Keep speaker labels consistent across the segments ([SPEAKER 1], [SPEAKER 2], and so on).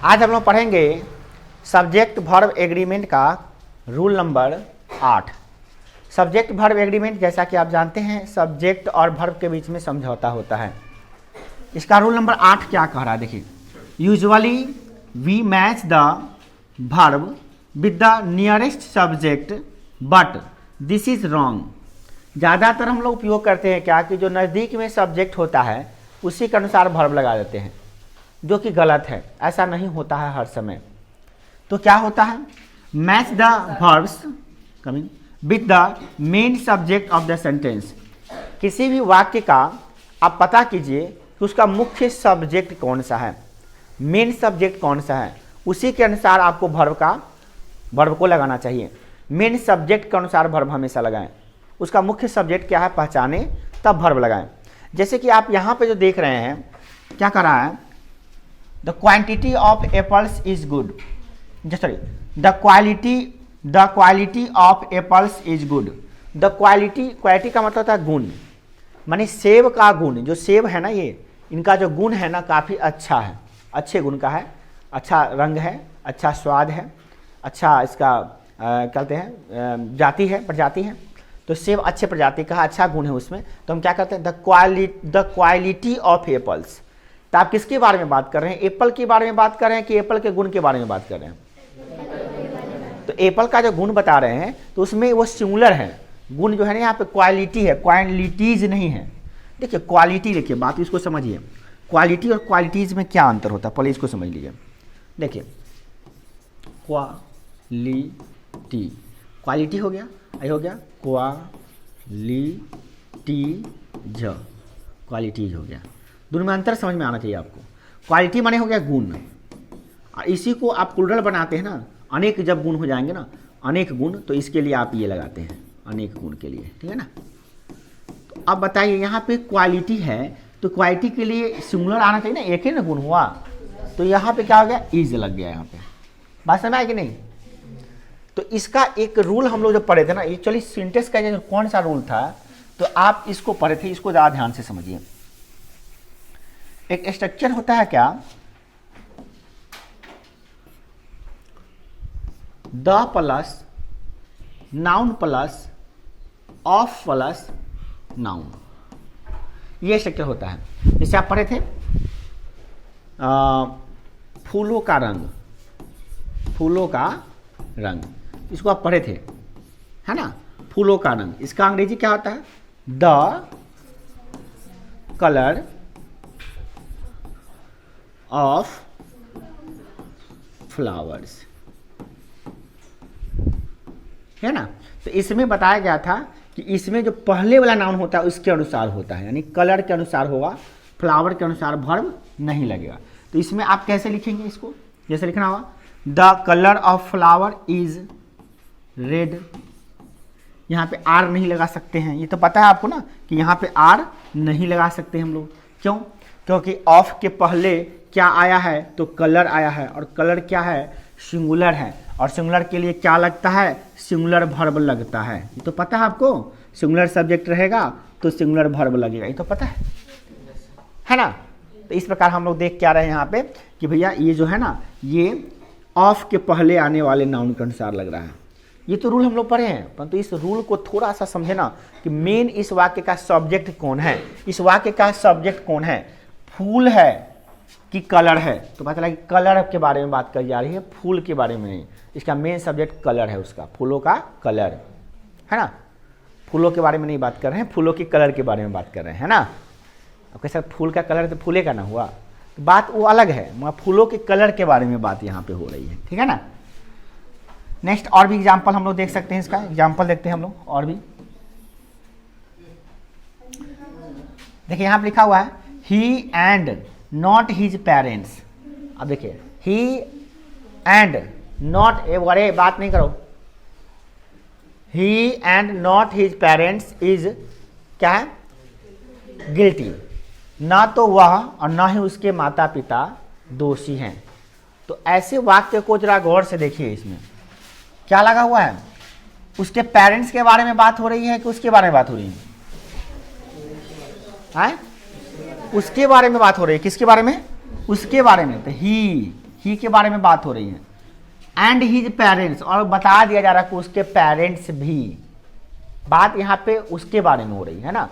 [SPEAKER 1] आज हम लोग पढ़ेंगे सब्जेक्ट वर्ब एग्रीमेंट का rule number 8। Subject verb agreement जैसा कि आप जानते हैं सब्जेक्ट और वर्ब के बीच में समझौता होता है। इसका रूल नंबर 8 क्या कह रहा है देखिए, usually we match the verb with the nearest subject but this is wrong. ज़्यादातर हम लोग उपयोग करते हैं क्या कि जो नज़दीक में सब्जेक्ट होता है उसी के अनुसार वर्ब लगा देते हैं, जो कि गलत है। ऐसा नहीं होता है हर समय। तो क्या होता है, match the verbs coming with the main subject of the sentence. किसी भी वाक्य का आप पता कीजिए कि उसका मुख्य सब्जेक्ट कौन सा है, मेन सब्जेक्ट कौन सा है, उसी के अनुसार आपको वर्ब को लगाना चाहिए। मेन सब्जेक्ट के अनुसार वर्ब हमेशा लगाएं। उसका मुख्य सब्जेक्ट क्या है पहचाने तब वर्ब लगाएं। जैसे कि आप यहाँ पे जो देख रहे हैं क्या कर रहा है, the quantity of apples is good, sorry the quality of apples is good. The quality का मतलब होता है गुण, माने सेब का गुण। जो सेब है ना, ये इनका जो गुण है ना काफ़ी अच्छा है, अच्छे गुण का है, अच्छा रंग है, अच्छा स्वाद है, अच्छा इसका कहते हैं जाति है, प्रजाति है। तो सेब अच्छे प्रजाति का अच्छा गुण है उसमें। तो हम क्या करते हैं, द क्वालिटी ऑफ एप्पल्स। तो आप किसके बारे में बात कर रहे हैं, एप्पल के बारे में बात कर रहे हैं कि एप्पल के गुण के बारे में बात कर रहे हैं? तो एप्पल का जो गुण बता रहे हैं तो उसमें वो सिंगुलर है। गुण जो है ना यहाँ पे क्वालिटी है, क्वालिटीज नहीं है। देखिए क्वालिटी, देखिए बात इसको समझिए, क्वालिटी और क्वालिटीज में क्या अंतर होता है पहले इसको समझ लीजिए। देखिए क्वालिटी हो गया, ये हो गया क्वालिटीज हो गया। दोनों में अंतर समझ में आना चाहिए आपको। क्वालिटी माने हो गया गुण, और इसी को आप प्लुरल बनाते हैं ना, अनेक जब गुण हो जाएंगे ना, अनेक गुण, तो इसके लिए आप ये लगाते हैं अनेक गुण के लिए, ठीक है ना। तो अब बताइए यहाँ पे क्वालिटी है तो क्वालिटी के लिए सिंगुलर आना चाहिए ना, एक ही ना गुण हुआ। तो यहाँ पे क्या हो गया, इज लग गया। यहाँ पे बात समझ आए कि नहीं? तो इसका एक रूल हम लोग जब पढ़े थे ना, एक्चुअली सिंटेक्स का जो कौन सा रूल था, तो आप इसको पढ़े थे, इसको ज़्यादा ध्यान से समझिए। एक स्ट्रक्चर होता है क्या, the plus noun plus of plus noun, ये स्ट्रक्चर होता है। जैसे आप पढ़े थे फूलों का रंग, फूलों का रंग, इसको आप पढ़े थे, है ना, फूलों का रंग। इसका अंग्रेजी क्या होता है, द कलर ऑफ फ्लावर्स, है ना। तो इसमें बताया गया था कि इसमें जो पहले वाला नाउन होता है उसके अनुसार होता है, यानी कलर के अनुसार होगा, फ्लावर के अनुसार वर्ब नहीं लगेगा। तो इसमें आप कैसे लिखेंगे इसको, जैसे लिखना होगा the colour of flower is red. यहाँ पे आर नहीं लगा सकते हैं, ये तो पता है आपको ना कि यहाँ पे आर नहीं लगा सकते हम लोग। क्यों? क्योंकि ऑफ के पहले क्या आया है, तो कलर आया है, और कलर क्या है, सिंगुलर है, और सिंगुलर के लिए क्या लगता है, सिंगुलर वर्ब लगता है। ये तो पता है आपको, सिंगुलर सब्जेक्ट रहेगा तो सिंगुलर वर्ब लगेगा, ये तो पता है ना। तो इस प्रकार हम लोग देख क्या रहे हैं यहाँ पे कि भैया ये जो है ना, ये ऑफ के पहले आने वाले नाउन के अनुसार लग रहा है। ये तो रूल हम लोग पढ़े हैं, परंतु इस रूल को थोड़ा सा समझे ना कि मेन इस वाक्य का सब्जेक्ट कौन है। इस वाक्य का सब्जेक्ट कौन है, फूल है कि कलर है। तो पता चला कि कलर के बारे में बात करी जा रही है, फूल के बारे में नहीं। इसका मेन सब्जेक्ट कलर है, उसका फूलों का कलर, है ना। फूलों के बारे में नहीं बात कर रहे हैं, फूलों के कलर के बारे में बात कर रहे हैं, है ना। अब कैसा फूल का कलर तो फूले का ना हुआ, तो बात वो अलग है, मगर फूलों के कलर के बारे में बात यहाँ पे हो रही है, ठीक है ना। नेक्स्ट और भी एग्जाम्पल हम लोग देख सकते हैं, इसका एग्जाम्पल देखते हैं हम लोग और भी। देखिए यहाँ पे लिखा हुआ है he and not his parents. अब देखिए ही एंड नॉट, बड़े बात नहीं करो, he and not his parents is क्या है, गिल्टी। ना तो वह और ना ही उसके माता पिता दोषी हैं। तो ऐसे वाक्य को जरा गौर से देखिए, इसमें क्या लगा हुआ है, उसके पेरेंट्स के बारे में बात हो रही है कि उसके बारे में बात हो रही है? उसके बारे में बात हो रही है, किसके बारे में, उसके बारे में। तो ही ही के बारे में बात हो रही है, एंड हिज पेरेंट्स, और बता दिया जा रहा है कि उसके पेरेंट्स भी, बात यहाँ पे उसके बारे में हो रही है ना।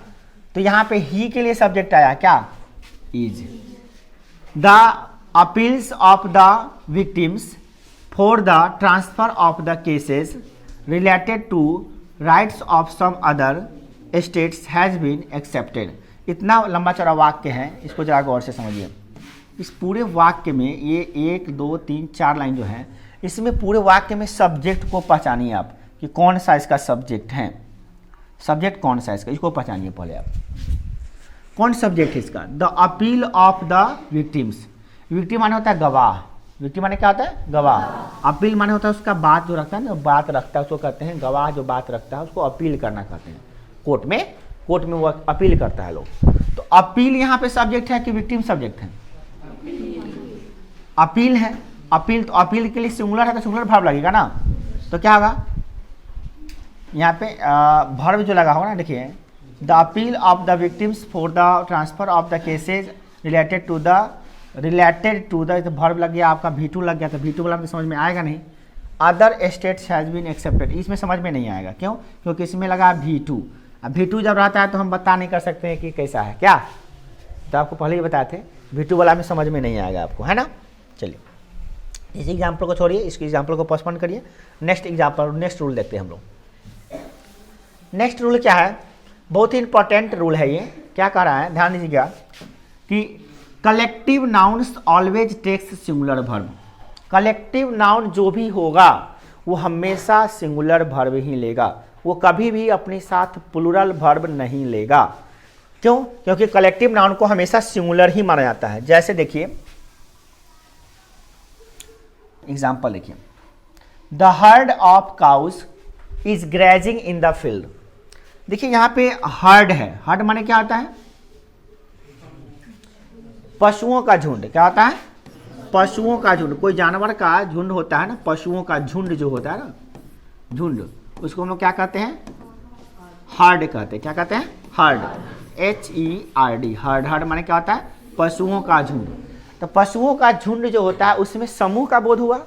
[SPEAKER 1] तो यहाँ पे ही के लिए सब्जेक्ट आया क्या, is. The appeals of the victims for the transfer of the cases related to rights of some other states has been accepted. इतना लंबा चौड़ा वाक्य है, इसको जरा गौर से समझिए। इस पूरे वाक्य में ये 1 2 3 4 लाइन जो है, इसमें पूरे वाक्य में सब्जेक्ट को पहचानिए आप कि कौन सा इसका सब्जेक्ट है, सब्जेक्ट कौन सा इसका, इसको पहचानिए पहले आप, कौन सब्जेक्ट है इसका। The appeal of the victims, victim माने होता है गवाह, विक्टिम माने क्या होता है, गवाह। अपील माने होता है उसका बात जो रखता है ना, बात रखता है उसको कहते हैं गवाह, जो बात रखता है उसको अपील करना कहते हैं। कोर्ट में वो अपील करता है लोग। तो अपील यहाँ पे सब्जेक्ट है कि विक्टिम सब्जेक्ट है, अपील है। अपील, तो अपील के लिए सिंगुलर है तो सिंगुलर वर्ब लगेगा ना, तो क्या होगा यहाँ पे वर्ब जो लगा होगा ना, देखिए the appeal of the victims for the transfer of the cases related to the verb लग गया आपका, V2 लग गया, तो V2 वाला में समझ में आएगा नहीं। Other states has been accepted, इसमें समझ में नहीं आएगा, क्यों, क्योंकि इसमें लगा V2। अब V2 जब रहता है तो हम बता नहीं कर सकते हैं कि कैसा है क्या, तो आपको पहले ही बताए थे V2 वाला में समझ में नहीं आएगा आपको, है ना। चलिए इस एग्जाम्पल को छोड़िए, इसके एग्जाम्पल को पोस्टपोन करिए, नेक्स्ट एग्जाम्पल, नेक्स्ट रूल देखते हैं हम लोग। नेक्स्ट रूल क्या है, बहुत ही इंपॉर्टेंट रूल है ये। क्या कह रहा है, ध्यान दीजिएगा कि collective nouns always takes singular verb. Collective noun जो भी होगा वो हमेशा सिंगुलर वर्ब ही लेगा, वो कभी भी अपने साथ प्लूरल वर्ब नहीं लेगा। क्यों, क्योंकि कलेक्टिव नाउन को हमेशा सिंगुलर ही माना जाता है। जैसे देखिए एग्जाम्पल देखिए, the heard of cause is grazing in the field. देखिए यहाँ पे हर्ड है, हर्ड माने क्या होता है, पशुओं का झुंड। क्या होता है, पशुओं का झुंड। कोई जानवर का झुंड होता है ना, पशुओं का झुंड जो होता है ना, झुंड, उसको हम लोग क्या कहते हैं, हर्ड कहते हैं। क्या कहते हैं, हर्ड, HERD, हर्ड। हर्ड माने क्या होता है, पशुओं का झुंड। तो पशुओं का झुंड जो होता है उसमें समूह का बोध हुआ।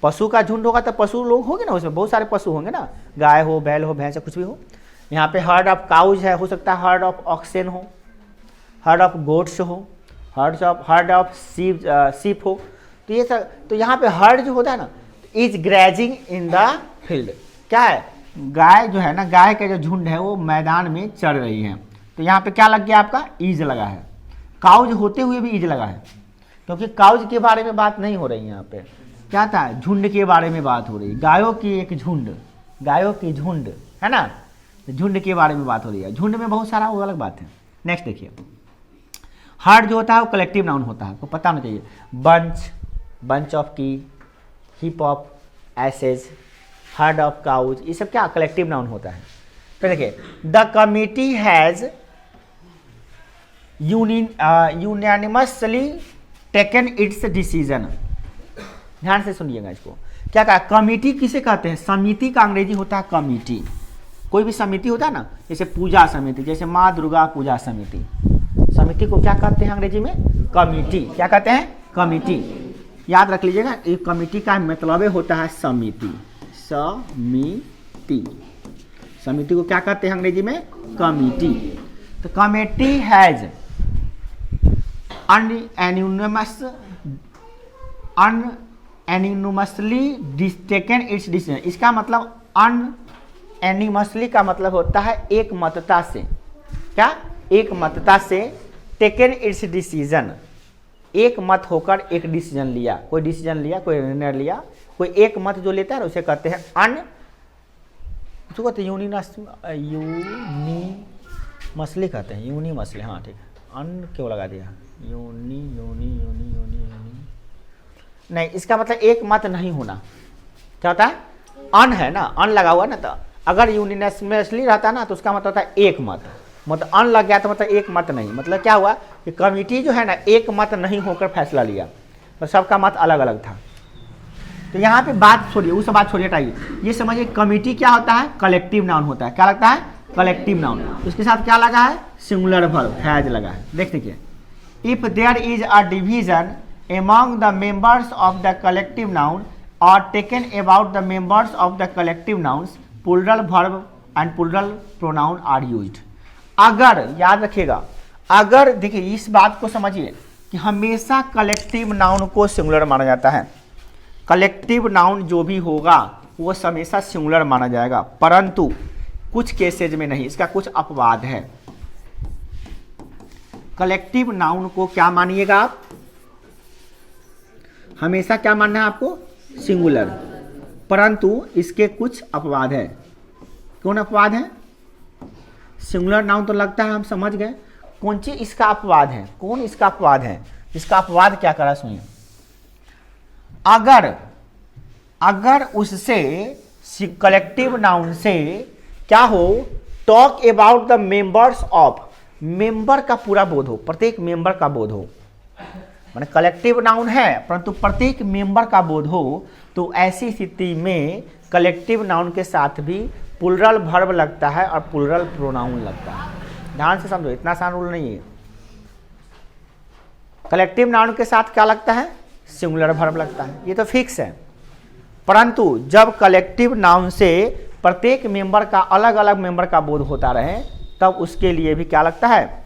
[SPEAKER 1] पशु का झुंड होगा तो पशु लोग होंगे ना, उसमें बहुत सारे पशु होंगे ना, गाय हो, बैल हो, भैंस, कुछ भी हो। यहाँ पे हर्ड ऑफ काउज है, हो सकता है हर्ड ऑफ ऑक्सेन हो, हर्ड ऑफ गोट्स हो, हर्ड ऑफ सीप हो। तो ये सब, तो यहाँ पे हर्ड जो होता है ना, is grazing in the field. क्या है, गाय जो है ना, गाय का जो झुंड है वो मैदान में चढ़ रही है। तो यहाँ पे क्या लग गया आपका, ईज लगा है। काउज होते हुए भी ईज लगा है, क्योंकि काउज के बारे में बात नहीं हो रही है। यहाँ पे क्या था, झुंड के बारे में बात हो रही है, गायों की एक झुंड, गायों की झुंड है ना, झुंड के बारे में बात हो रही है। झुंड में बहुत सारा वो अलग बात है। नेक्स्ट देखिए, हर्ड जो होता है वो कलेक्टिव नाउन होता है, आपको पता होना चाहिए। बंच, बंच ऑफ की, heap of asses, herd of cows, ये सब क्या कलेक्टिव नाउन होता है। फिर देखिए, the committee has unanimously taken its decision. ध्यान से सुनिएगा इसको। क्या कहा, कमिटी किसे कहते हैं, समिति का अंग्रेजी होता है कमिटी। कोई भी समिति होता है ना, जैसे पूजा समिति, जैसे माँ दुर्गा पूजा समिति, समिति को क्या कहते हैं अंग्रेजी में, कमिटी। क्या कहते हैं, कमिटी। याद रख लीजिएगा, एक कमिटी का मतलब होता है समिति। समिति, समिति को क्या कहते हैं अंग्रेजी में, कमिटी। तो committee has unanimously taken its decision. इसका मतलब अनएनिमसली का मतलब होता है एक मतता से। क्या, एक मतता से, टेकन इट्स डिसीजन, एक मत होकर एक डिसीजन लिया, कोई डिसीजन लिया, कोई निर्णय लिया, कोई एक मत जो लेता है उसे कहते हैं उसको कहते हैं यूनिमसली कहते हैं, यूनिमसली। हाँ ठीक है, अन क्यों लगा दिया, uni uni uni uni uni नहीं, इसका मतलब एक मत नहीं होना। क्या होता है, अन है ना, अन लगा हुआ ना, तो अगर यूनिमसली रहता ना तो उसका मतलब होता है एक मत। मतलब अन लग गया तो मतलब एक मत नहीं, मतलब क्या हुआ कि कमिटी जो है ना एक मत नहीं होकर फैसला लिया, तो सबका मत अलग अलग था। तो यहाँ पे बात छोड़िए, उस बात छोड़िए, हटाइए, ये समझिए कमिटी क्या होता है, कलेक्टिव नाउन होता है। क्या लगता है, कलेक्टिव नाउन। उसके साथ क्या लगा है, सिंगुलर वर्ब हैज लगा है। देख देखिए, if there is a division among the members of the collective noun or taken about the members of the collective nouns, plural verb and plural pronoun are used। अगर, याद रखिएगा, अगर देखिए इस बात को समझिए कि हमेशा कलेक्टिव नाउन को सिंगुलर माना जाता है। कलेक्टिव नाउन जो भी होगा वो हमेशा सिंगुलर माना जाएगा, परंतु कुछ केसेज में नहीं, इसका कुछ अपवाद है। कलेक्टिव नाउन को क्या मानिएगा आप, हमेशा क्या मानना है आपको, सिंगुलर, परंतु इसके कुछ अपवाद है। कौन अपवाद है? सिंगुलर नाउन तो लगता है हम समझ गए, कौन सी इसका अपवाद है, कौन इसका अपवाद है? इसका अपवाद क्या करा सुनिए, अगर उससे कलेक्टिव नाउन से क्या हो, talk about the members of, member का पूरा बोध हो, प्रत्येक मेंबर का बोध हो, माने कलेक्टिव नाउन है परंतु प्रत्येक मेंबर का बोध हो, तो ऐसी स्थिति में कलेक्टिव नाउन के साथ भी प्लूरल वर्ब लगता है और प्लूरल प्रोनाउन लगता है। ध्यान से समझो, इतना आसान रूल नहीं है। कलेक्टिव नाउन के साथ क्या लगता है, सिंगुलर वर्ब लगता है, ये तो फिक्स है। परंतु जब कलेक्टिव नाउन से प्रत्येक मेंबर का अलग अलग मेंबर का बोध होता रहे, तब उसके लिए भी क्या लगता है,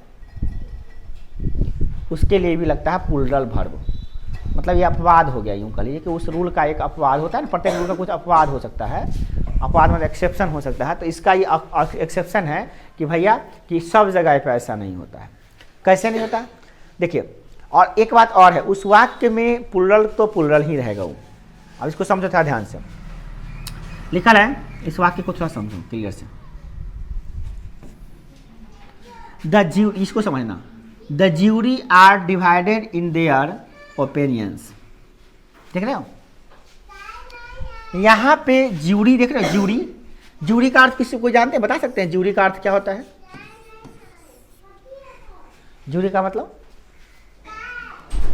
[SPEAKER 1] उसके लिए भी लगता है प्लूरल वर्ब। मतलब ये अपवाद हो गया, यूं कह लीजिए कि उस रूल का एक अपवाद होता है ना, प्रत्येक रूल का कुछ अपवाद हो सकता है, अपवाद मतलब एक्सेप्शन हो सकता है, तो इसका ये एक्सेप्शन है कि भैया कि सब जगह पे ऐसा नहीं होता है। कैसे नहीं होता, देखिए, और एक बात और है, उस वाक्य में प्लूरल तो प्लूरल ही रहेगा वो। अब इसको समझो था ध्यान से, लिखा है, इस वाक्य को थोड़ा समझो क्लियर से। इसको समझना, the jury are divided in their opinions, देख रहे हो यहाँ पे ज्यूरी, देख रहे हो ज्यूरी, ज्यूरी का अर्थ किसी को जानते हैं, बता सकते हैं ज्यूरी का अर्थ क्या होता है? ज्यूरी का मतलब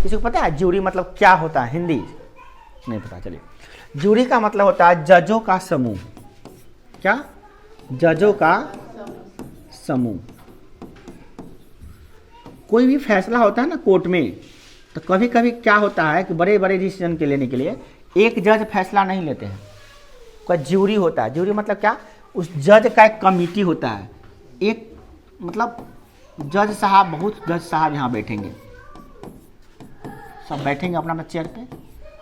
[SPEAKER 1] किसी को पता है? ज्यूरी मतलब क्या होता है, हिंदी नहीं पता, चलिए। ज्यूरी का मतलब होता है जजों का समूह। क्या? जजों का समूह। कोई भी फैसला होता है ना कोर्ट में, तो कभी कभी क्या होता है कि बड़े बड़े डिसीजन के लेने के लिए एक जज फैसला नहीं लेते हैं, कोई ज्यूरी होता है। ज्यूरी मतलब क्या, उस जज का एक कमिटी होता है, एक मतलब जज साहब, बहुत जज साहब यहाँ बैठेंगे, सब बैठेंगे अपना चेयर पे,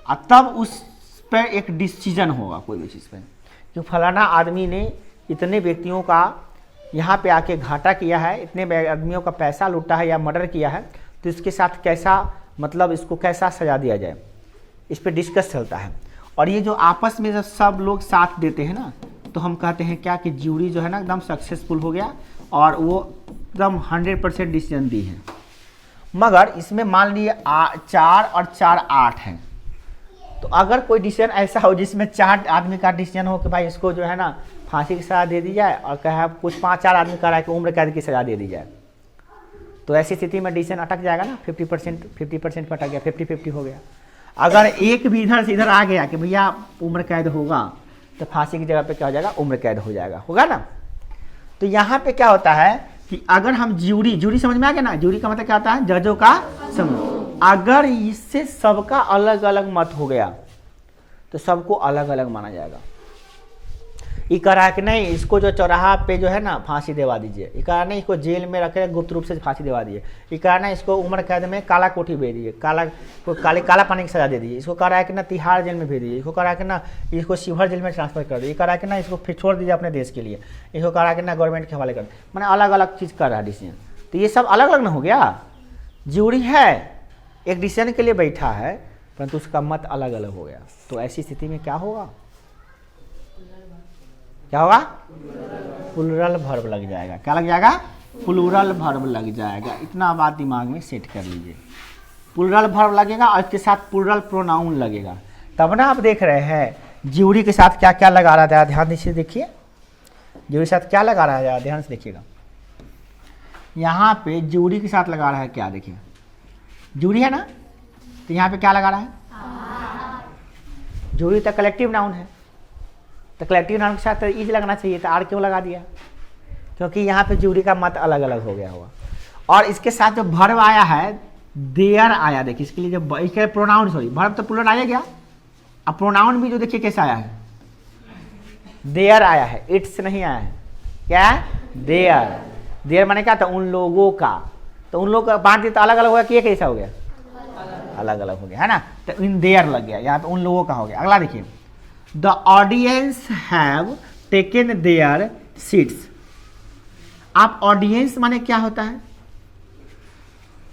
[SPEAKER 1] और तब उस पर एक डिसीजन होगा कोई भी चीज़ पे कि फलाना आदमी ने इतने व्यक्तियों का यहाँ पे आके घाटा किया है, इतने आदमियों का पैसा लूटा है या मर्डर किया है, तो इसके साथ कैसा, मतलब इसको कैसा सजा दिया जाए, इस पर डिस्कस चलता है। और ये जो आपस में जब सब लोग साथ देते हैं ना, तो हम कहते हैं क्या कि ज्यूरी जो है ना एकदम सक्सेसफुल हो गया और वो एकदम 100% डिसीजन दी है। मगर इसमें मान लीजिए 4 और 4 8 हैं, तो अगर कोई डिसीजन ऐसा हो जिसमें 4 आदमी का डिसीजन हो कि भाई इसको जो है ना फांसी की सज़ा दे दी जाए, और कहे कुछ 5-4 आदमी कह रहा है कि उम्र कैद की सज़ा दे दी जाए, तो ऐसी स्थिति में डिसीजन अटक जाएगा ना, 50% पर अटक गया, 50-50 हो गया। अगर एक भी इधर से इधर आ गया कि भैया उम्र कैद होगा, तो फांसी की जगह पे क्या हो जाएगा, उम्र कैद हो जाएगा, होगा ना। तो यहाँ पे क्या होता है कि अगर हम ज्यूरी समझ में आ गया ना, ज्यूरी का मतलब क्या होता है, जजों का समूह। अगर इससे सबका अलग अलग मत हो गया, तो सबको अलग अलग माना जाएगा। ये कह रहा है कि नहीं इसको जो चौराहा पे जो है ना फांसी दिलवा दीजिए, ये कह रहा नहीं इसको जेल में रखे गुप्त रूप से फांसी दिलवा दीजिए, ये कह रहा है इसको उम्र कैद में काला कोठी भेज दीजिए, काला पानी की सजा दे दीजिए, इसको कह रहा है कि ना तिहाड़ जेल में भेज दीजिए, इसको कह रहा है कि ना इसको शिवहर जेल में ट्रांसफर कर दीजिए, ये कह रहा है कि ना इसको फिर छोड़ दीजिए अपने देश के लिए, इसको कह रहा है कि ना गवर्नमेंट के हवाले कर, मैंने अलग अलग चीज़ कर रहा है डिसीजन। तो ये सब अलग अलग ना हो गया, ज्यूरी है एक डिसीजन के लिए बैठा है परंतु उसका मत अलग अलग हो गया, तो ऐसी स्थिति में क्या होगा, क्या होगा, प्लूरल वर्ब लग जाएगा। क्या लग जाएगा, प्लूरल वर्ब लग जाएगा। इतना बात दिमाग में सेट कर लीजिए, प्लूरल वर्ब लगेगा और इसके साथ प्लूरल प्रोनाउन लगेगा। तब ना आप देख रहे हैं ज्यूरी के साथ क्या क्या लगा रहा था, ध्यान से देखिए, ज्यूरी के साथ क्या लगा रहा है, ध्यान से देखिएगा। यहाँ पे ज्यूरी के साथ लगा रहा है क्या, देखिए ज्यूरी है ना, तो यहाँ पे क्या लगा रहा है, ज्यूरी तो कलेक्टिव नाउन है, तो कलेक्टिव नाउन के साथ इज लगना चाहिए, तो आर क्यों लगा दिया, क्योंकि यहाँ पे ज्यूरी का मत अलग अलग हो गया होगा। और इसके साथ जो वर्ब आया है देयर आया, देखिए इसके लिए जब इसके प्रोनाउन, सॉरी वर्ब तो प्लूरल आया गया, अब प्रोनाउन भी जो देखिए कैसा आया है, देयर आया है, इट्स नहीं आया है, क्या है, देयर। देयर माने क्या था, उन लोगों का, तो उन लोगों का बांट दिया तो अलग अलग हो गया कि एक कैसा हो गया, अलग अलग हो गया, है ना, तो इन देयर लग गया, यहाँ पे उन लोगों का हो गया। अगला देखिए, the audience have taken there seats. आप ऑडियंस माने क्या होता है,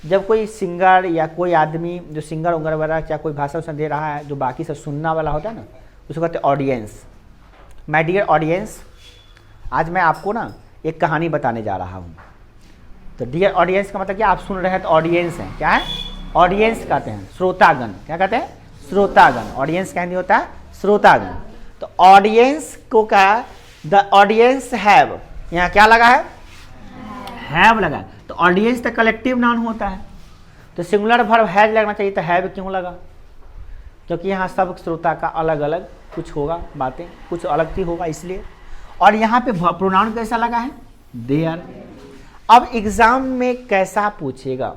[SPEAKER 1] जब कोई सिंगर या कोई आदमी जो सिंगर उंगर वगैरह या कोई भाषा उसने दे रहा है, जो बाकी सब सुनना वाला होता है ना, उसको कहते हैं ऑडियंस। माय डियर ऑडियंस, आज मैं आपको ना एक कहानी बताने जा रहा हूँ। तो डियर ऑडियंस का मतलब क्या, आप सुन रहे हैं तो ऑडियंस हैं, क्या है, ऑडियंस कहते हैं, श्रोतागण, क्या कहते हैं, श्रोतागण। ऑडियंस क्या नहीं होता है, श्रोतागण। तो ऑडियंस को कहा द ऑडियंस हैव, यहाँ क्या लगा है, हैव लगा, तो ऑडियंस तो कलेक्टिव नाउन होता है, तो सिंगुलर वर्ब हैज लगना चाहिए, तो हैव क्यों लगा, क्योंकि यहाँ सब श्रोता का अलग अलग कुछ होगा, बातें कुछ अलग ही होगा इसलिए। और यहाँ पे प्रोनाउन कैसा लगा है, देयर। अब एग्जाम में कैसा पूछेगा,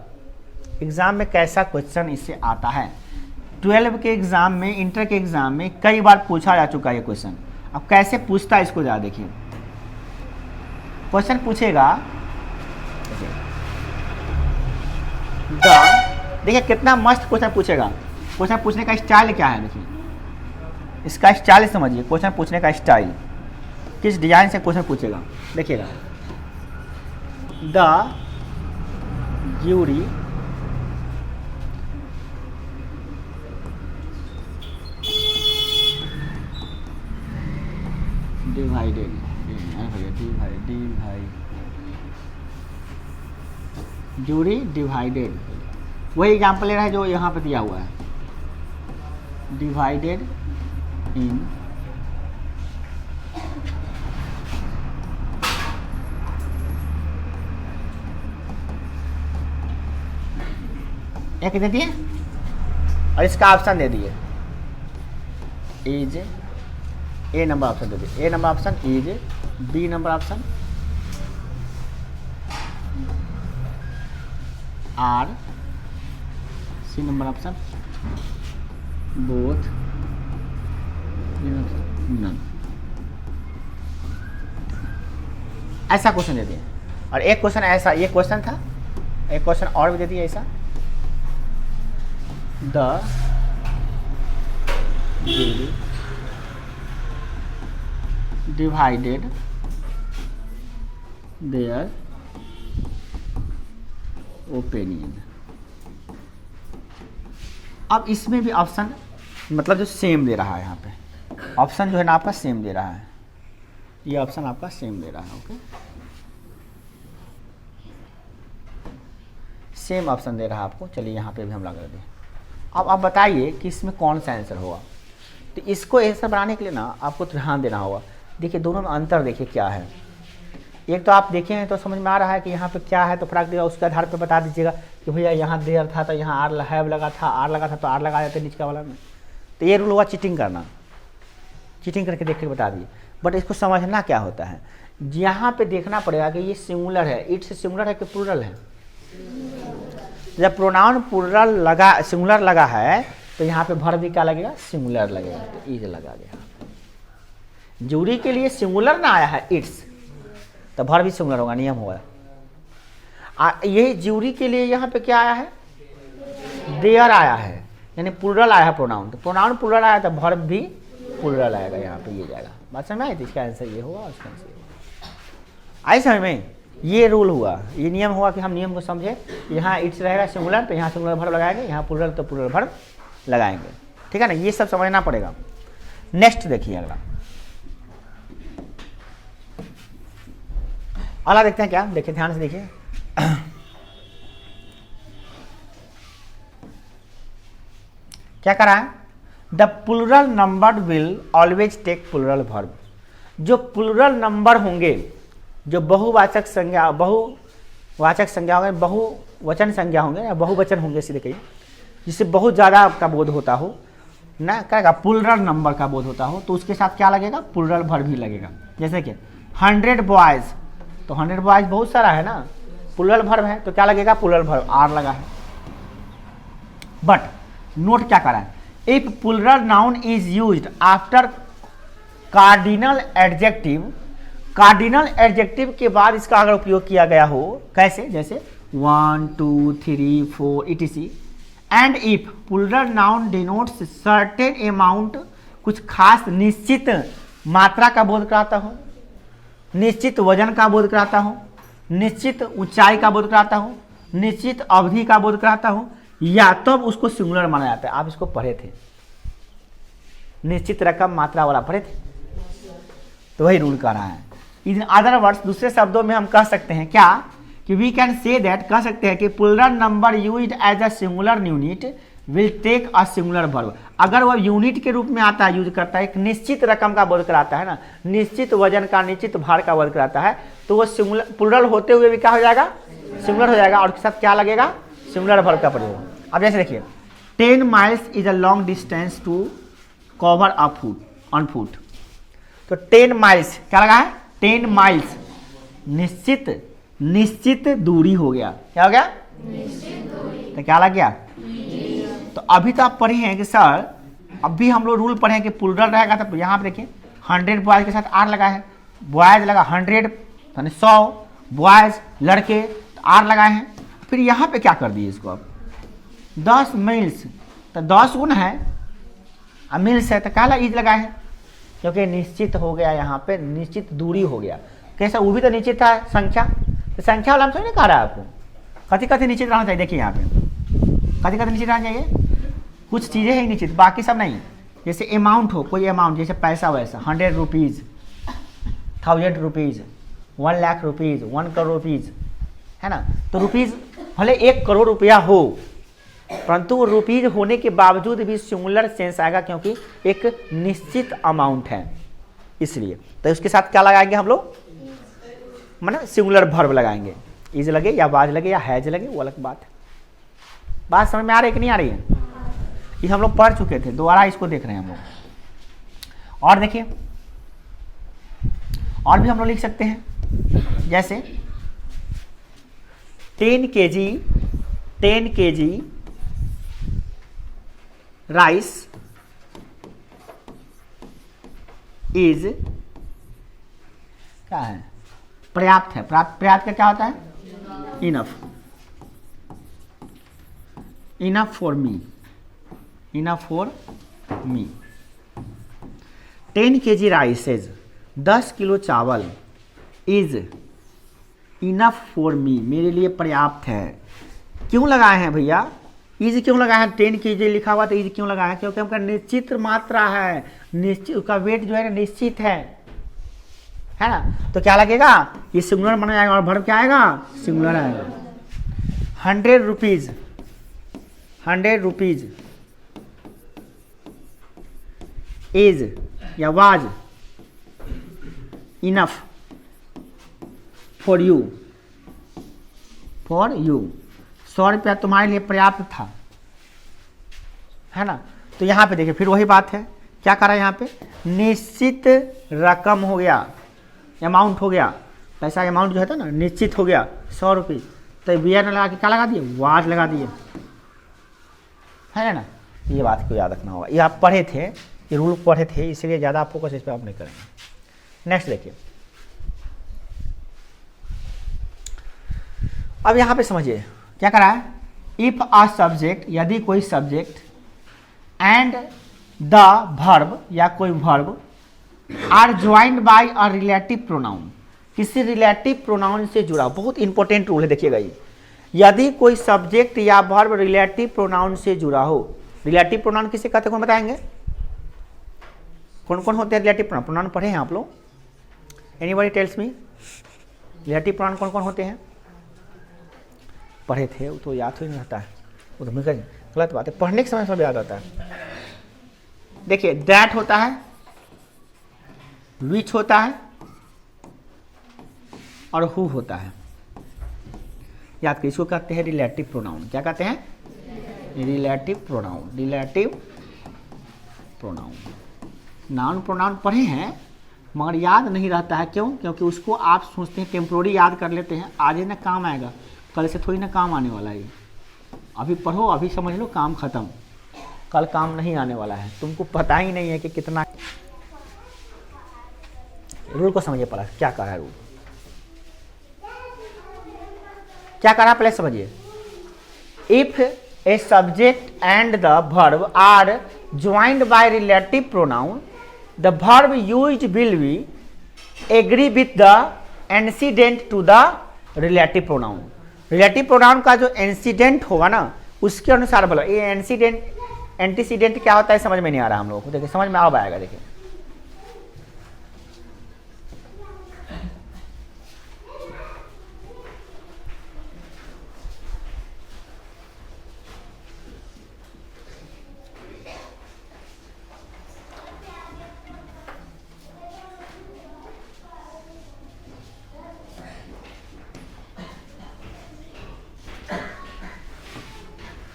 [SPEAKER 1] एग्जाम में कैसा क्वेश्चन इससे आता है, 12 के एग्जाम में, इंटर के एग्जाम में कई बार पूछा जा चुका है ये क्वेश्चन। अब कैसे पूछता है इसको जरा देखिए, क्वेश्चन पूछेगा देखिए कितना मस्त क्वेश्चन पूछेगा। क्वेश्चन पूछने का स्टाइल क्या है, देखिए इसका स्टाइल समझिए, क्वेश्चन पूछने का स्टाइल किस डिजाइन से क्वेश्चन पूछेगा, देखिएगा। The jury divided, jury divided, वही एग्जाम्पल ले रहा है जो यहाँ पे दिया हुआ है, डिवाइडेड इन एक दे दिए और इसका ऑप्शन दे दिए, इज ए नंबर ऑप्शन दे दिए, A number option is, B number option are, C number option both, none. ऐसा क्वेश्चन दे दिए। और एक क्वेश्चन ऐसा, ये क्वेश्चन था, एक क्वेश्चन और भी दे दिया ऐसा, द डिवाइडेड देयर ओपिनियन। अब इसमें भी ऑप्शन मतलब जो सेम दे रहा है, यहाँ पे ऑप्शन जो है ना आपका सेम दे रहा है, ये ऑप्शन आपका सेम दे रहा है, ओके, सेम ऑप्शन दे रहा है आपको। चलिए यहाँ पे भी हम लगा दें। अब आप बताइए कि इसमें कौन सा आंसर होगा। तो इसको आंसर बनाने के लिए ना आपको ध्यान देना होगा। देखिए दोनों में अंतर देखिए क्या है। एक तो आप देखे हैं तो समझ में आ रहा है कि यहाँ पे क्या है, तो फर्क देगा, उसके आधार पे बता दीजिएगा कि भैया यहाँ देयर था तो यहाँ आर हैव लगा था, आर लगा था तो आर लगा देते नीचे वाला में। तो ये रूल हुआ चीटिंग करना, चीटिंग करके देख के बता दिए। बट इसको समझना क्या होता है, यहाँ पे देखना पड़ेगा कि ये सिंगुलर है, इट्स सिंगुलर है कि प्लूरल है। जब प्रोनाउन प्लूरल लगा, सिंगुलर लगा है, तो यहाँ पे वर्ब भी क्या लगेगा, सिंगुलर लगेगा, तो इज लगा गया। ज्यूरी के लिए सिंगुलर ना आया है इट्स, तो वर्ब भी सिंगुलर होगा, नियम होगा। ये ज्यूरी के लिए यहाँ पे क्या आया है, देयर आया है, यानी प्लूरल आया है प्रोनाउन, तो प्रोनाउन प्लूरल आया तो वर्ब भी प्लूरल आएगा, यहाँ पे ये जाएगा। बात समझ में आई? तो इसका आंसर ये होगा, उसका आंसर ये होगा। आई समझ में? ये रूल हुआ, ये नियम हुआ कि हम नियम को समझे। यहाँ इट्स रहेगा सिंगुलर, तो यहाँ सिंगुलर वर्ब लगाएंगे, यहाँ प्लूरल तो प्लूरल वर्ब लगाएंगे, ठीक है ना। ये सब समझना पड़ेगा। नेक्स्ट देखिए अगला, अगला देखते हैं क्या, देखिए ध्यान से देखिए। क्या कर रहा है, the plural number will always take plural verb. जो प्लूरल नंबर होंगे, जो बहुवाचक संज्ञा, बहुवाचक संज्ञा होंगे, बहुवचन संज्ञा होंगे या बहुवचन होंगे, सीधे कहिए, जिससे बहुत ज़्यादा का बोध होता हो ना, क्या प्लूरल नंबर का बोध होता हो, तो उसके साथ क्या लगेगा, प्लूरल वर्ब भी लगेगा। जैसे कि 100 बॉयज़, तो 100 बॉयज़ बहुत सारा है ना, प्लूरल वर्ब है, तो क्या लगेगा, प्लूरल वर्ब आर लगा है। बट नोट क्या करा है, if plural noun is used after cardinal adjective, cardinal adjective के बाद इसका अगर उपयोग किया गया हो, कैसे, जैसे 1 2 3 4 etc, and if plural noun denotes certain amount, कुछ खास निश्चित मात्रा का बोध कराता हो, निश्चित वजन का बोध कराता हो, निश्चित ऊंचाई का बोध कराता हो, निश्चित अवधि का बोध कराता हो, या तब तो उसको सिंगुलर माना जाता है। आप इसको पढ़े थे, निश्चित रकम मात्रा वाला पढ़े थे, तो वही रूल कर रहा है। इन अदर वर्ड्स, दूसरे शब्दों में हम कह सकते हैं क्या कि वी कैन से दैट, कह सकते हैं कि plural number used as a singular unit will take a singular verb. अगर वह यूनिट के रूप में आता है, यूज करता है, एक निश्चित रकम का बोध कराता है ना, निश्चित वजन का, निश्चित भार का बोध कराता है, तो वो सिंगुलर प्लूरल होते हुए भी क्या हो जाएगा, सिंगुलर हो जाएगा, और उसके साथ क्या लगेगा, सिंगुलर वर्ब का प्रयोग। अब जैसे देखिए 10 miles is a long distance to cover a foot on foot, तो 10 माइल्स क्या लगा है, 10 माइल्स निश्चित दूरी हो गया, क्या हो गया, निश्चित दूरी, तो क्या लग गया, तो अभी तो आप पढ़े हैं कि सर, अभी हम लोग रूल पढ़े हैं कि प्लूरल रहेगा, तो यहाँ पे देखिए 100 बॉयज के साथ आर लगा है, बॉयज लगा 100 यानी 100, बॉयज लड़के तो आर लगाए हैं। फिर यहाँ पे क्या कर दिए इसको, अब 10 मील्स, तो 10 गुना है, अब मील्स है तो क्या इज लगाए हैं, क्योंकि निश्चित हो गया, यहाँ पे निश्चित दूरी हो गया। कैसा, वो भी तो निश्चित था संख्या, तो संख्या वाला हम थोड़ी नहीं कह रहा है आपको, कथी कथी निश्चित रहना चाहिए, देखिए यहाँ पे कथी कथी निश्चित रहना चाहिए, कुछ चीज़ें ही निश्चित, बाकी सब नहीं। जैसे अमाउंट हो, कोई अमाउंट, जैसे पैसा वैसा, 100 rupees, 1000 rupees, 1 lakh rupees, 1 crore rupees, है ना, तो रुपीज़ भले 1 करोड़ रुपया हो, परंतु रुपीज़ होने के बावजूद भी सिंगुलर सेंस आएगा, क्योंकि एक निश्चित अमाउंट है, इसलिए। तो उसके साथ क्या लगाएंगे हम लोग, माने सिंगुलर वर्ब लगाएंगे, इज लगे या वाज लगे या हैज लगे, वो अलग बात है। बात समझ में आ रही है कि नहीं आ रही है, ये हम लोग पढ़ चुके थे, दोबारा इसको देख रहे हैं हम लोग। और देखिए और भी हम लोग लिख सकते हैं, जैसे 10 kg राइस इज क्या है, पर्याप्त है, पर्याप्त का क्या होता है, enough for me, enough for me. 10 kg राइसेज, 10 kilo चावल, इज इनफ फॉर मी, मेरे लिए पर्याप्त है। क्यों लगाए हैं भैया, इज क्यों लगाया है, 10 kg लिखा हुआ तो इज क्यों लगाया है, क्योंकि हमका निश्चित मात्रा है, निश्चित, उसका वेट जो है ना निश्चित है ना, तो क्या लगेगा, ये सिंगुलर माना जाएगा, और वर्ब क्या आएगा, सिंगुलर आएगा। 100 रुपीज, 100 रुपीज इज या वाज इनफ फॉर यू, 100 रुपया तुम्हारे लिए पर्याप्त था, है ना। तो यहाँ पे देखिए फिर वही बात है, क्या करा यहाँ पे, निश्चित रकम हो गया, अमाउंट हो गया, पैसा अमाउंट जो है था ना निश्चित हो गया 100 रुपये, तो बियर लगा के क्या लगा दिए, वाज लगा दिए, है ना। ये बात को याद रखना होगा, ये आप पढ़े थे, ये रूल पढ़े थे, इसलिए ज़्यादा फोकस इस पर आप नहीं करेंगे। नेक्स्ट देखिए, अब यहाँ पे समझिए क्या करा है, इफ अ सब्जेक्ट, यदि कोई सब्जेक्ट, एंड द वर्ब या कोई verb are joined by a relative pronoun, किसी रिलेटिव प्रोनाउन से जुड़ा, बहुत इंपॉर्टेंट रूल है, देखिएगा ये, यदि कोई सब्जेक्ट या वर्ब रिलेटिव प्रोनाउन से जुड़ा हो। रिलेटिव प्रोनाउन किसे कहते हैं, कौन बताएंगे, कौन कौन होते हैं रिलेटिव प्रोनाउन, प्रोनाउन पढ़े हैं आप लोग, anybody tells me, relative pronoun कौन कौन होते हैं, पढ़े थे, वो तो याद ही नहीं रहता है, वो तो मुझे गलत बात है, पढ़ने के समय सब याद आता है। देखिए दैट होता है, विच होता है, और हु होता है, याद करिए, इसको कहते हैं रिलेटिव प्रोनाउन। क्या कहते हैं, relative pronoun, relative pronoun. Noun pronoun पढ़े हैं मगर याद नहीं रहता है, क्यों, क्योंकि उसको आप सोचते हैं टेम्पोररी याद कर लेते हैं, आज ही ना काम आएगा, कल से थोड़ी ना काम आने वाला है, अभी पढ़ो, अभी समझ लो, काम खत्म, कल काम नहीं आने वाला है, तुमको पता ही नहीं है कि कितना। रूल को समझिए पहले, क्या कह रहा है रूल, क्या कह रहा है पहले समझिए। If a subject and the verb are joined by relative pronoun, the verb used will be agree with the antecedent to the relative pronoun. Relative pronoun का जो एंटीसीडेंट होगा ना, उसके अनुसार बोलो। ये एंटीसीडेंट क्या होता है समझ में नहीं आ रहा हम लोगों को, देखिए समझ में अब आएगा। देखिए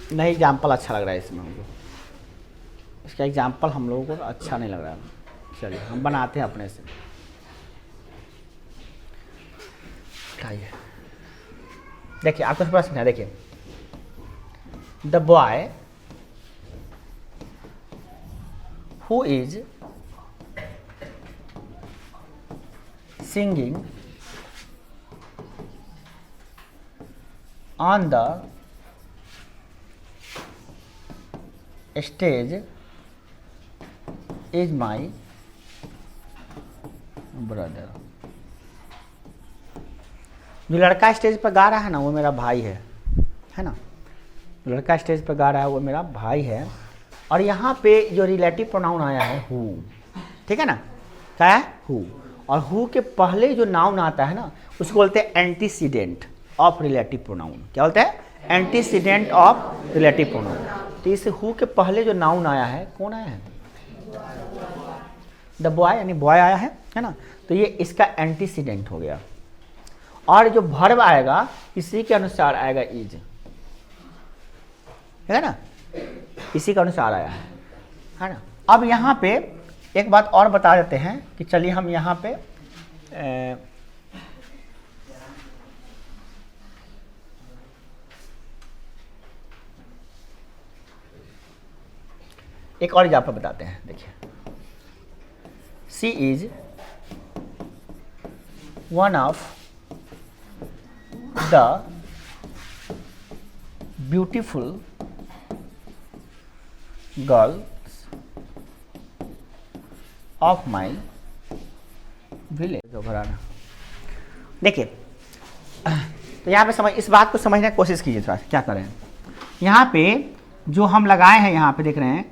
[SPEAKER 1] नहीं, एग्जाम्पल अच्छा लग रहा है इसमें हमको, इसका एग्जाम्पल हम लोगों को अच्छा नहीं लग रहा है। चलिए हम बनाते हैं अपने से। उठाइए, देखिए आपको प्रश्न है, देखिए the boy who is singing on the stage is my brother. जो लड़का स्टेज पर गा रहा है ना, वो मेरा भाई है ना। जो लड़का स्टेज पर गा रहा है वो मेरा भाई है। और यहाँ पे जो रिलेटिव प्रोनाउन आया है हु, ठीक है ना, क्या है हु। और हु के पहले जो नाउन आता है ना, उसको बोलते हैं एंटीसीडेंट ऑफ रिलेटिव प्रोनाउन। क्या बोलते हैं? Antecedent of relative pronoun. तो इस हु के पहले जो नाउन आया है, कौन आया है? द बॉय, यानी बॉय आया है ना। तो ये इसका एंटीसीडेंट हो गया। और जो वर्ब आएगा इसी के अनुसार आएगा इज, है ना, इसी के अनुसार आया है ना। अब यहाँ पे एक बात और बता देते हैं कि चलिए हम यहाँ पे एक और एग्जाम्पल बताते हैं। देखिए, she is one of the beautiful girls of my village. घबराना, देखिए तो यहाँ पे इस बात को समझने की कोशिश कीजिए थोड़ा। क्या करें, यहाँ पे जो हम लगाए हैं, यहाँ पे देख रहे हैं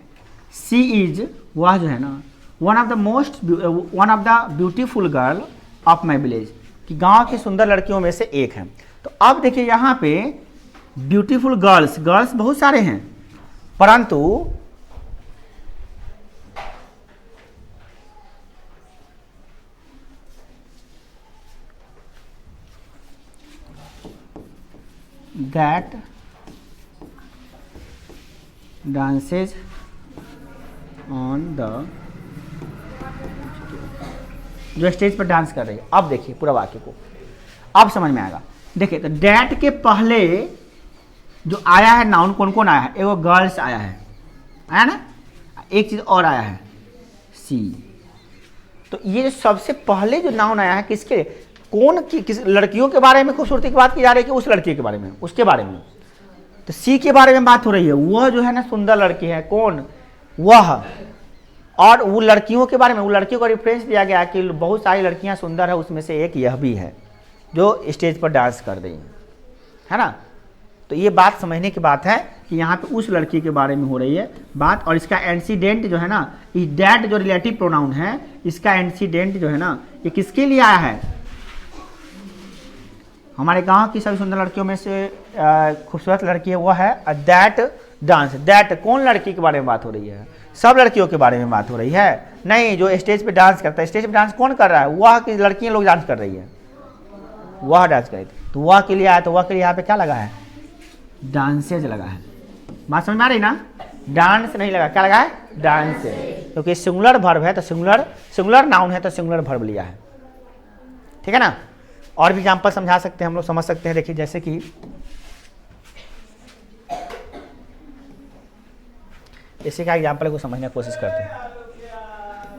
[SPEAKER 1] सी इज, वह जो है ना one of the beautiful girl of my village, कि गांव की सुंदर लड़कियों में से एक है। तो अब देखिए यहाँ पे ब्यूटीफुल गर्ल्स बहुत सारे हैं, परंतु दैट डांसेज ऑन द, जो स्टेज पर डांस कर रही है। अब देखिए पूरा वाक्य को, अब समझ में आएगा। देखिए तो डैट के पहले जो आया है नाउन, कौन कौन आया है? एगो गर्ल्स आया ना, एक चीज और आया है सी। तो ये जो सबसे पहले जो नाउन आया है किसके, कौन की, किस लड़कियों के बारे में खूबसूरती की बात की जा रही है कि उस लड़की के बारे में, उसके बारे में। तो सी के बारे में बात हो रही है, वह जो है ना सुंदर लड़की है, कौन? वह। और वो लड़कियों के बारे में, वो लड़कियों का रेफरेंस दिया गया कि बहुत सारी लड़कियां सुंदर है, उसमें से एक यह भी है जो स्टेज पर डांस कर रही है ना। तो ये बात समझने की बात है कि यहाँ पे उस लड़की के बारे में हो रही है बात। और इसका एंटीसीडेंट जो है ना, इस डैट जो रिलेटिव प्रोनाउन है, इसका एंटीसीडेंट जो है ना, ये किसके लिए आया है? हमारे गांव की सभी सुंदर लड़कियों में से खूबसूरत लड़की है, वह है दैट डांस। दैट कौन लड़की के बारे में बात हो रही है? सब लड़कियों के बारे में बात हो रही है? नहीं, जो स्टेज पे डांस करता है। स्टेज पे डांस कौन कर रहा है? वह की लड़कियां लोग डांस कर रही है, वह डांस कर रही थी। तो वह के लिए आया, तो वह के लिए यहाँ पे क्या लगा है? डांसेज लगा है। बात समझ में आ रही ना? डांस नहीं लगा, क्या लगा है? डांसेज। क्योंकि सिंगुलर वर्ब है तो सिंगुलर नाउन है तो सिंगुलर वर्ब लिया है, ठीक है ना। और भी एग्जाम्पल समझा सकते हैं हम लोग, समझ सकते हैं। देखिए जैसे कि इसी का एग्जाम्पल को समझने की कोशिश करते हैं।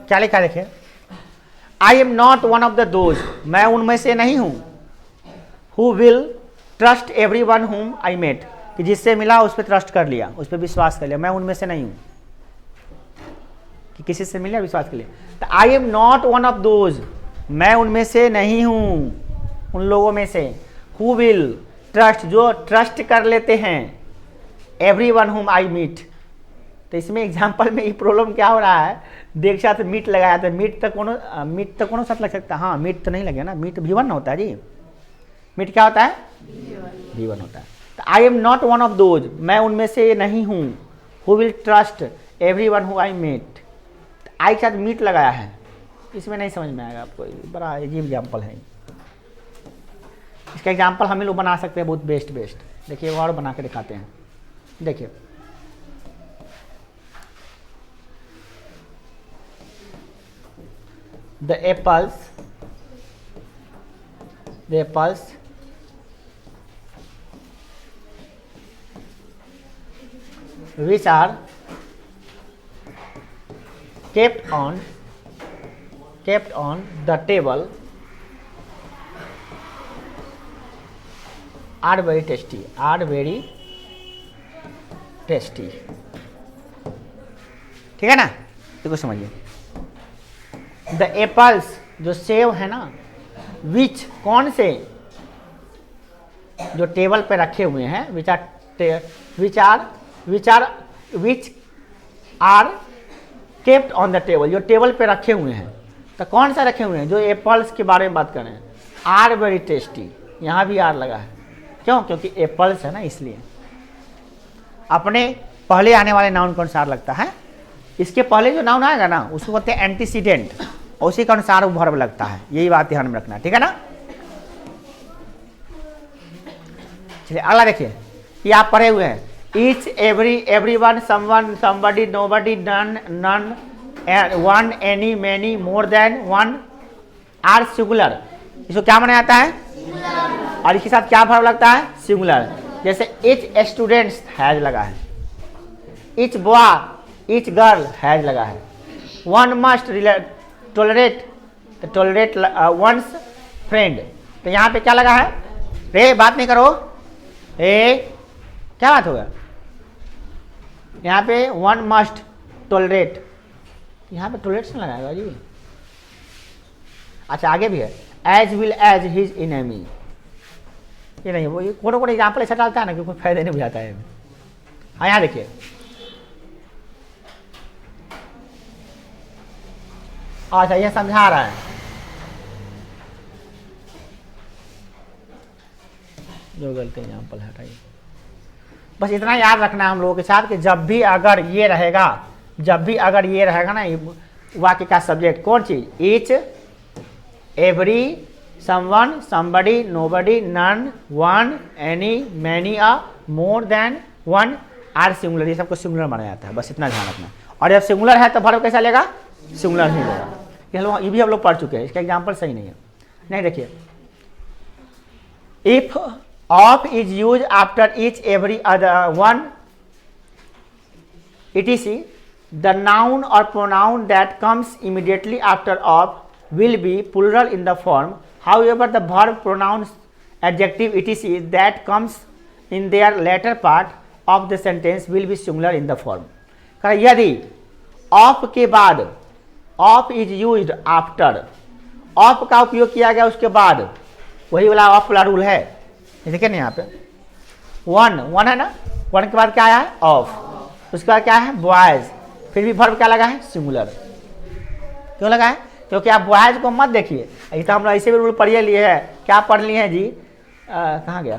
[SPEAKER 1] क्या लिखा देखिए, I am not one of the those, मैं उनमें से नहीं हूं, who will trust every one whom I met, कि जिससे मिला उस पर ट्रस्ट कर लिया, उस पर विश्वास कर लिया। मैं उनमें से नहीं हूं कि किसी से मिला विश्वास कर लिया। तो I am not one of those, मैं उनमें से नहीं हूं, उन लोगों में से, हु विल ट्रस्ट, जो ट्रस्ट कर लेते हैं, every one whom I meet. तो इसमें एग्जाम्पल में ये प्रॉब्लम क्या हो रहा है, देख साथ मीट लगाया था, मीट तक कोनो साथ लग सकता है, हाँ मीट तो नहीं लगे ना, मीट V1 होता है जी, मीट क्या होता है V1 होता है। तो I am not one of those, मैं उनमें से नहीं हूँ, who will trust every one who I meet, I के साथ मीट लगाया है, इसमें नहीं समझ में आएगा आपको, बड़ा अजीब एग्जाम्पल है। इसका एग्जाम्पल हम ही लोग बना सकते हैं बहुत बेस्ट। देखिए और बना के दिखाते हैं, देखिए the apples which are kept on the table are very tasty, ठीक है ना। देखो समझिए, द एप्पल्स, जो सेव है ना, विच, कौन से, जो टेबल पे रखे हुए हैं, which are kept on the table, जो टेबल पे रखे हुए हैं। तो कौन सा रखे हुए हैं, जो एप्पल्स के बारे में बात कर रहे हैं, आर वेरी टेस्टी, यहाँ भी आर लगा है, क्यों, क्योंकि एप्पल्स है ना, इसलिए अपने पहले आने वाले नाउन के अनुसार लगता है, इसके पहले जो नाउन आएगा ना उसको बोलते हैं एंटीसीडेंट, उसी के अनुसार वो वर्ब लगता है, यही बात ध्यान में रखना, ठीक है ना। चलिए अगला देखिए, ये आप पढ़े हुए हैं, each, every one, someone, somebody, nobody, none, one, any, many, more than one are singular. इसको क्या माना जाता है, और इसके साथ क्या वर्ब लगता है, सिंगुलर। जैसे ईच स्टूडेंट्स हैज लगा है, each boy, each girl has लगा है, one must tolerate one's friend. तो यहाँ पे क्या लगा है, रे बात नहीं करो, क्या बात होगा, यहाँ पे वन मस्ट टॉलरेट, यहाँ पे टॉलरेट से लगाएगा जी। अच्छा आगे भी है, as well as his enemy, ये नहीं, वो कोई एग्जाम्पल ऐसा डालता है ना कि कोई फायदा नहीं बुझाता है। हाँ यहाँ देखिए, अच्छा ये समझा रहा है, जो गलत एग्जाम्पल है हटाइए। बस इतना याद रखना है हम लोगों के साथ कि जब भी अगर ये रहेगा ना वाक्य का सब्जेक्ट, कौन चीज, each, every, someone, somebody, nobody, none, one, any, many, more than one are singular, ये सबको सिंगुलर माना जाता है, बस इतना ध्यान रखना। और जब सिंगुलर है तो वर्ब कैसा लेगा, सिंगुलर ही लेगा। ये भी हम लोग पढ़ चुके हैं, इसका एग्जाम्पल सही नहीं है। नहीं देखिए, if of is use after each every other one etc, the noun or pronoun that comes immediately after of will be plural in the form. However, the verb, pronouns, adjective etc that comes in their latter part of the sentence will be singular in the form. यदि of के बाद, of is used after, of का उपयोग किया गया उसके बाद, वही वाला of वाला रूल है, देखिए ना यहाँ पे वन है ना, वन के बाद क्या आया है, of, उसके बाद क्या है, बॉयज, फिर भी वर्ब क्या लगा है, सिंगुलर। क्यों लगा है, क्योंकि आप बॉयज को मत देखिए, ये तो हम लोग ऐसे भी रूल पढ़िए लिए है, क्या पढ़ लिए हैं जी, कहाँ गया,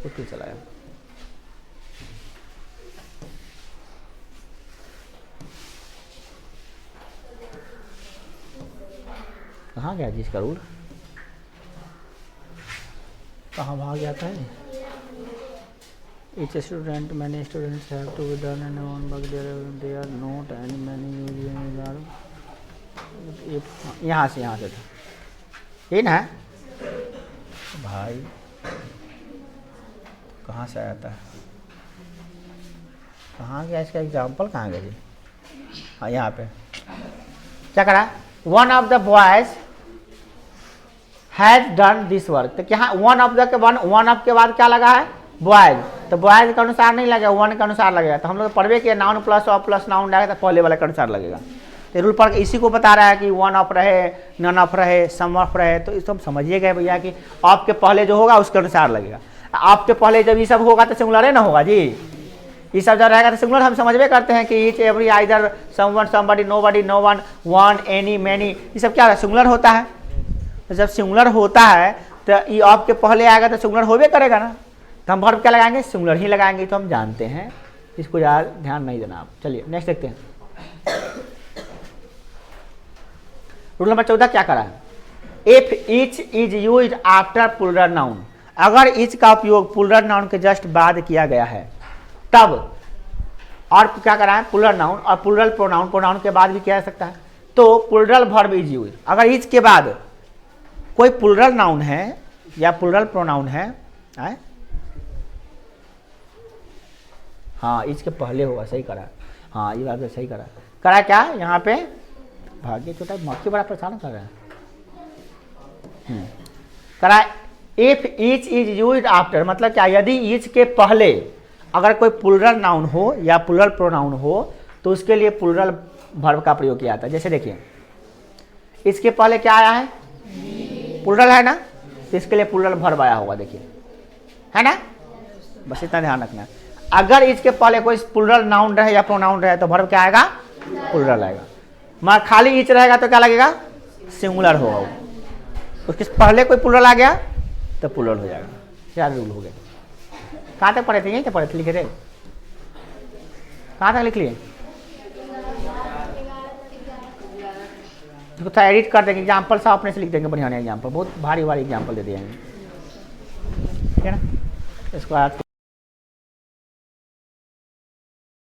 [SPEAKER 1] क्यों चलाया, कहाँ गया जी इसका रूल, कहाँ भाग जाता है। Each student, many students have to be done and one work they are not and many usually are, यहाँ से था ये ना भाई, कहाँ से आया था, कहाँ गया इसका एग्जाम्पल, कहाँ गया जी? हाँ यहाँ पे क्या करा, one of the boys has done this work. तो क्या वन ऑफ के बाद क्या लगा है, बॉयज, तो बॉयज के अनुसार नहीं लगेगा, वन के अनुसार लगेगा। तो हम लोग पढ़वे किया noun plus of plus noun रहेगा तो पहले वाले के अनुसार लगेगा। तो रूल पर इसी को बता रहा है कि वन ऑफ रहे, नन ऑफ रहे, सम ऑफ रहे, तो इसको हम समझिए गए भैया कि ऑफ के पहले जो होगा उसके अनुसार लगेगा। ऑफ के पहले जब ये सब होगा तो सिंगुलर है ना होगा जी, ये सब जब रहेगा तो सिंगुलर हम समझ में करते हैं कि each every either someone somebody nobody no one one any many, ये सब क्या सिंगुलर होता है। तो जब सिंगुलर होता है तो ये ऑफ के पहले आएगा तो सिंगुलर होबे करेगा ना, तो हम वर्ब क्या लगाएंगे, सिंगुलर ही लगाएंगे। तो हम जानते हैं, इसको यार ध्यान नहीं देना आप। चलिए नेक्स्ट देखते हैं। रूल नंबर 14 क्या करा है, if each is used after plural noun, अगर ईच का उपयोग प्लूरल नाउन के जस्ट बाद किया गया है तब, और क्या करा है प्लूरल नाउन और प्लूरल प्रोनाउन के बाद भी किया जा सकता है। तो प्लूरल वर्ब इज यूज्ड, अगर ईच के बाद कोई प्लूरल नाउन है या प्लूरल प्रोनाउन है, हाँ ईच के पहले होगा, सही करा, हाँ ये बात सही करा क्या यहाँ पे, भाग्य छोटा मक्खी बड़ा परेशान कर रहा है। करा if each is used after, मतलब क्या, यदि ईच के पहले अगर कोई प्लूरल नाउन हो या प्लूरल प्रोनाउन हो तो उसके लिए प्लूरल वर्ब का प्रयोग किया जाता है। जैसे देखिए इसके पहले क्या आया है, प्लूरल है ना, तो इसके लिए प्लूरल वर्ब आया होगा, देखिए है ना, बस इतना ध्यान रखना। अगर इसके पहले कोई प्लूरल नाउन रहे या प्रोनाउन रहे तो वर्ब क्या आएगा, प्लूरल आएगा। मगर खाली ईच रहेगा तो क्या लगेगा, सिंगुलर होगा। उसके पहले कोई प्लूरल आ गया तो प्लूरल हो जाएगा। क्या रूल हो गया, कहाँ तक पढ़े थे, यहीं तक पढ़े थे, लिखे थे, कहाँ तक लिख लिए, इसको थोड़ा एडिट कर देंगे, एग्जाम्पल सब अपने से लिख देंगे, बढ़िया एग्जाम्पल, बहुत भारी एग्जाम्पल दे दिए हैं, ठीक है ना। इसको आज